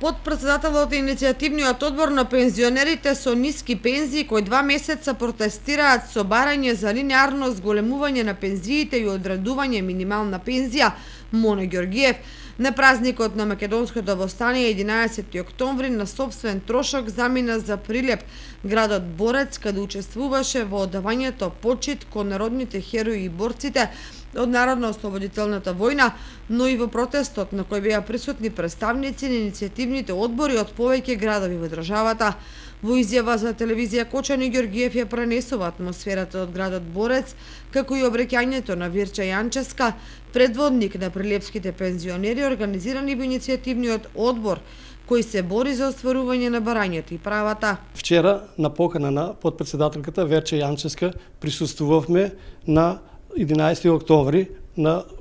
Подпредседателот на иницијативниот одбор на пензионерите со ниски пензии кои 2 месеца протестираат со барање за линеарно зголемување на пензиите и одредување минимална пензија, Моне Ѓоргиев, на празникот на македонското востание 11 октомври на собствен трошок замина за Прилеп, градот Борец, каде учествуваше во одавањето почит кон народните херои и борците од Народно-ослободителната војна, но и во протестот на кој беа присутни представници на иницијативните одбори од повеќе градови во државата. Во изјава за телевизија Кочани Ѓоргиев ја пренесува атмосферата од градот Борец, како и обреќањето на Вирча Јанчевска, предводник на прилепските пензионери, организирани во иницијативниот одбор, кој се бори за остварување на барањето и правата. Вчера на покана на подпредседателката Верча Јанчевска присуствувавме на 11 октомври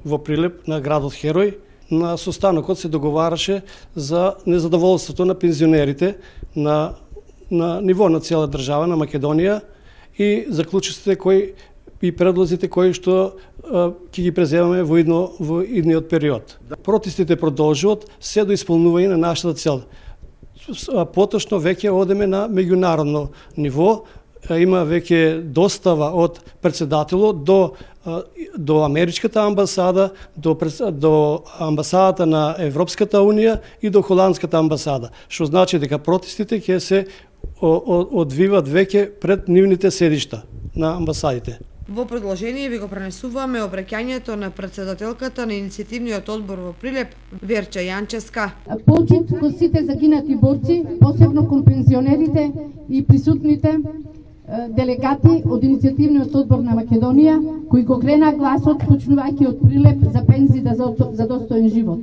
во Прилеп на градот Херој. На состанокот се договараше за незадоволството на пензионерите на ниво на цела држава на Македонија и заклучоците и предлозите кои што ќе ги преземаме во идниот период. Протестите продолжуваат се до исполнување на нашата цел. Поточно веќе одеме на меѓународно ниво, има веќе достава од председателот до Америчката амбасада, до амбасадата на Европската Унија и до Холандската амбасада, што значи дека протестите ќе се одвиват веќе пред нивните седишта на амбасадите. Во продолжение ви го пренесуваме обраќањето на председателката на иницијативниот одбор во Прилеп, Верча Јанчевска. Почит кон сите загинати борци, посебно кон пензионерите и присутните делегати од иницијативниот одбор на Македонија, кои го крена гласот почнувајќи од Прилеп за пензија за достоен живот.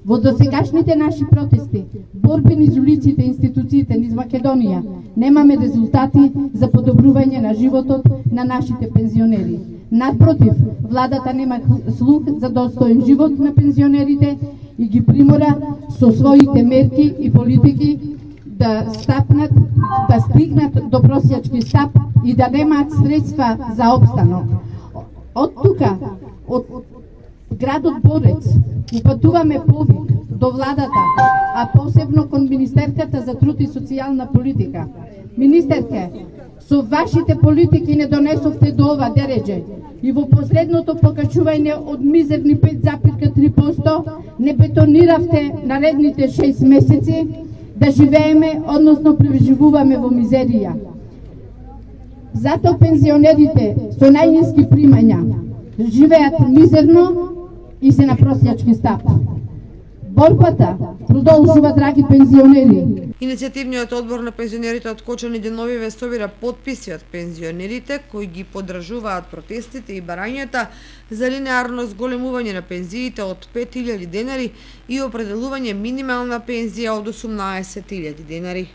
Во досегашните наши протести, борби низ улиците и институциите низ Македонија, немаме резултати за подобрување на животот на нашите пензионери. Напротив, владата нема слух за достоен живот на пензионерите и ги примора со своите мерки и политики да стигнат до просјачки стап и да немаат средства за опстанок. Од тука, од градот Борец, упатуваме повик до владата, а посебно кон Министерката за труд и социјална политика. Министерке, со вашите политики не донесовте до ова дередже и во последното покачување од мизерни 5,3% не бетониравте наредните 6 месеци да живееме, односно преживуваме во мизерија. Затоа пензионерите со најниски примања живеат мизерно и се на просјачки стап. Борбата продолжува, драги пензионери. Иницијативниот одбор на пензионерите од Кочани деновиве собира потписи од пензионерите кои ги поддржуваат протестите и барањата за линеарно зголемување на пензиите од 5.000 денари и определување минимална пензија од 18.000 денари.